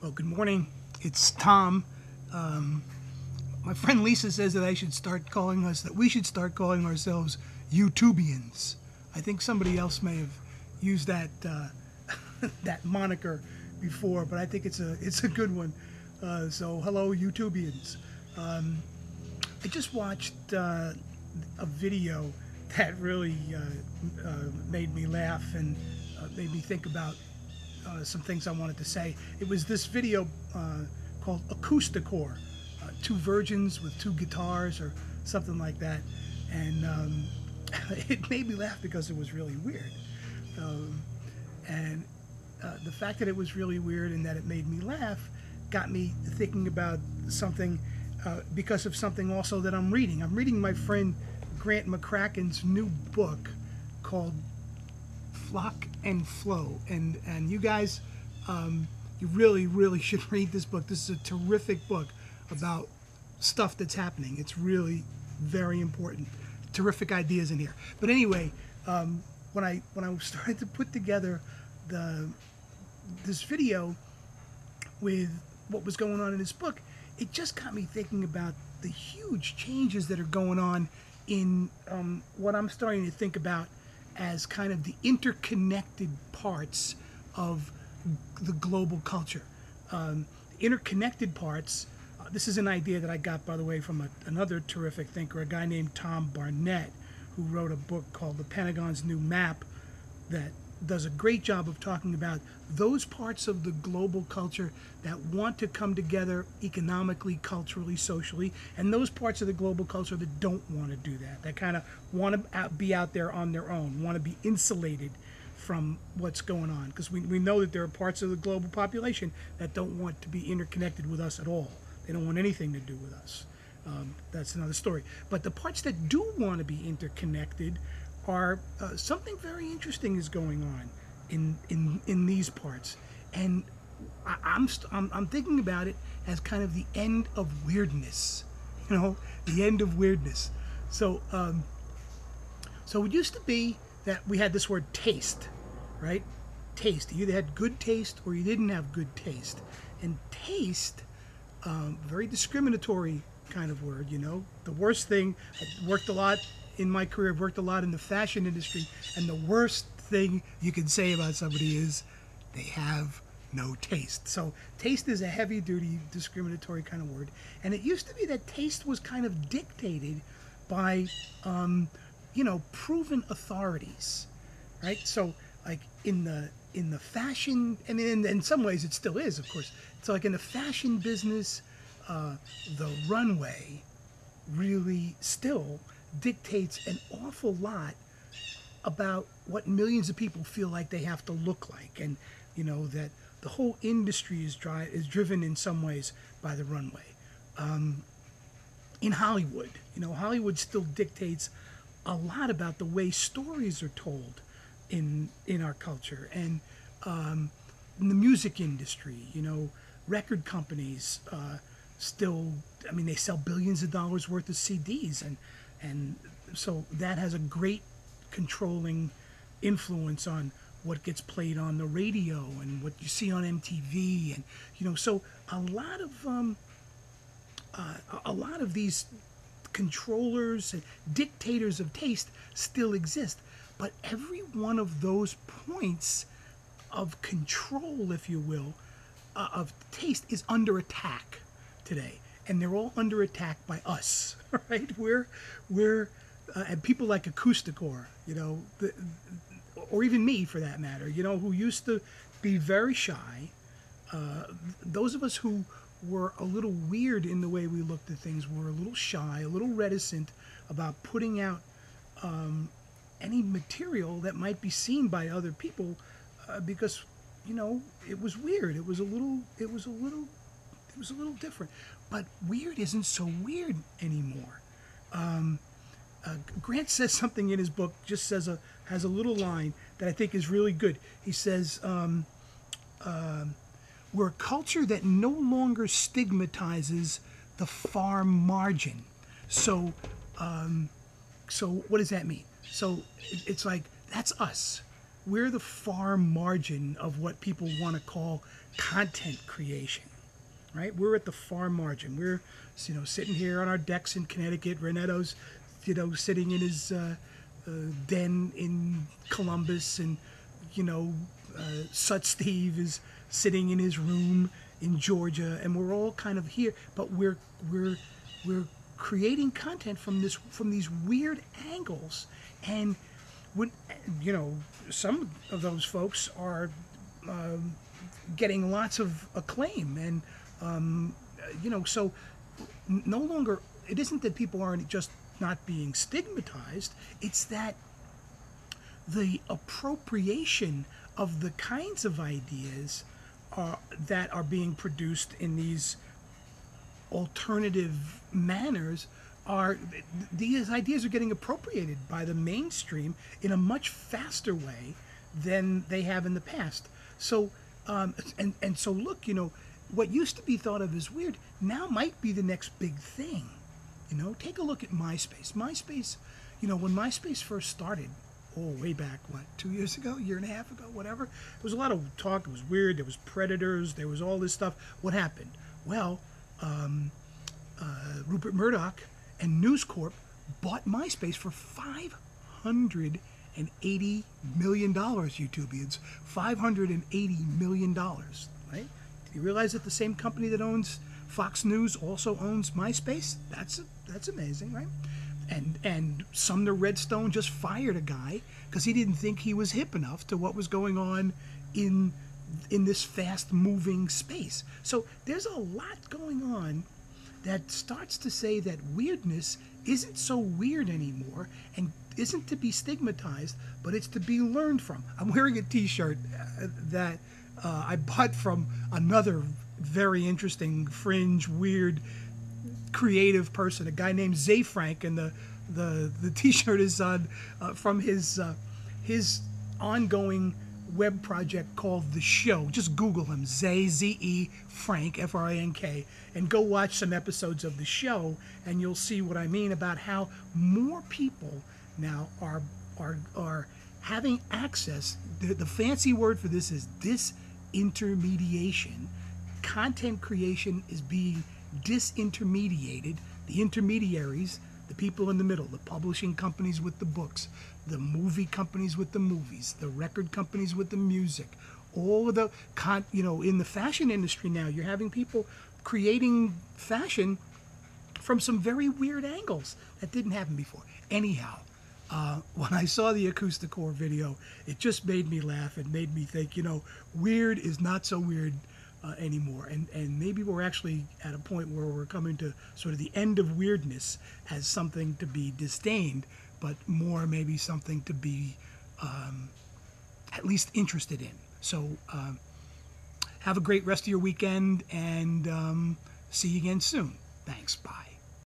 Well, good morning. It's Tom. My friend Lisa says that we should start calling ourselves YouTubians. I think somebody else may have used that that moniker before, but I think it's a good one. So hello, YouTubians. I just watched a video that really made me laugh and made me think about some things I wanted to say. It was this video called Acousticor, two virgins with two guitars or something like that, and it made me laugh because it was really weird. And the fact that it was really weird and that it made me laugh got me thinking about something because of something also that I'm reading. I'm reading my friend Grant McCracken's new book called Flock and Flow, and you guys, you really should read this book. This is a terrific book about stuff that's happening. It's really very important. Terrific ideas in here. But anyway, when I started to put together this video with what was going on in this book, it just got me thinking about the huge changes that are going on in what I'm starting to think about as kind of the interconnected parts of the global culture. Interconnected parts, this is an idea that I got, by the way, from another terrific thinker, a guy named Tom Barnett, who wrote a book called The Pentagon's New Map that does a great job of talking about those parts of the global culture that want to come together economically, culturally, socially, and those parts of the global culture that don't want to do that kind of want to be out there on their own, want to be insulated from what's going on, because we know that there are parts of the global population that don't want to be interconnected with us at all. They don't want anything to do with us. That's another story. But the parts that do want to be interconnected are something very interesting is going on in these parts, and I'm thinking about it as kind of the end of weirdness, the end of weirdness. So it used to be that we had this word taste, right? Taste. You either had good taste or you didn't have good taste, and taste, very discriminatory kind of word. The worst thing. I worked a lot in my career. I've worked a lot in the fashion industry, and the worst thing you can say about somebody is they have no taste. So taste is a heavy-duty discriminatory kind of word, and it used to be that taste was kind of dictated by proven authorities, right? So like in the fashion, and in some ways it still is, of course. So like in the fashion business, the runway really still dictates an awful lot about what millions of people feel like they have to look like, and that the whole industry is driven in some ways by the runway. In Hollywood, Hollywood still dictates a lot about the way stories are told in our culture, and in the music industry, record companies still, they sell billions of dollars worth of CDs, and so that has a great controlling influence on what gets played on the radio and what you see on MTV, and so a lot of these controllers and dictators of taste still exist, but every one of those points of control, if you will, of taste is under attack today, and they're all under attack by us, right? We're and people like Acousticor, or even me for that matter, who used to be very shy. Those of us who were a little weird in the way we looked at things were a little shy, a little reticent about putting out any material that might be seen by other people, because it was weird. It was a little different. But weird isn't so weird anymore. Grant says something in his book, has a little line that I think is really good. He says, we're a culture that no longer stigmatizes the far margin. So what does that mean? So it's like, that's us. we're the far margin of what people want to call content creation, right? We're at the far margin. We're, sitting here on our decks in Connecticut. Renato's, sitting in his den in Columbus, and Sut Steve is sitting in his room in Georgia, and we're all kind of here, but we're creating content from these weird angles, and when some of those folks are getting lots of acclaim, and so no longer, it isn't that people aren't just not being stigmatized, it's that the appropriation of the kinds of ideas that are being produced in these alternative manners these ideas are getting appropriated by the mainstream in a much faster way than they have in the past. So so look, what used to be thought of as weird now might be the next big thing. Take a look at MySpace. MySpace, when MySpace first started, way back, 2 years ago, year and a half ago, whatever, there was a lot of talk. It was weird. There was predators. There was all this stuff. What happened? Well, Rupert Murdoch and News Corp bought MySpace for $580 million, YouTubians. $580 million, right? Do you realize that the same company that owns Fox News also owns MySpace? That's amazing, right? And Sumner Redstone just fired a guy because he didn't think he was hip enough to what was going on in this fast-moving space. So there's a lot going on that starts to say that weirdness isn't so weird anymore and isn't to be stigmatized, but it's to be learned from. I'm wearing a t-shirt that I bought from another very interesting, fringe, weird, creative person, a guy named Zay Frank, and the t-shirt is on from his ongoing web project called The Show. Just Google him, Zay, Z-E, Frank, F-R-I-N-K, and go watch some episodes of The Show, and you'll see what I mean about how more people now are having access. The fancy word for this is disintermediation. Content creation is being disintermediated. The intermediaries, the people in the middle, the publishing companies with the books, the movie companies with the movies, the record companies with the music, all of the in the fashion industry now, you're having people creating fashion from some very weird angles that didn't happen before. Anyhow, when I saw the Acousticor video, it just made me laugh and made me think, weird is not so weird anymore, and maybe we're actually at a point where we're coming to sort of the end of weirdness as something to be disdained, but more maybe something to be at least interested in. So have a great rest of your weekend, and see you again soon. Thanks. Bye.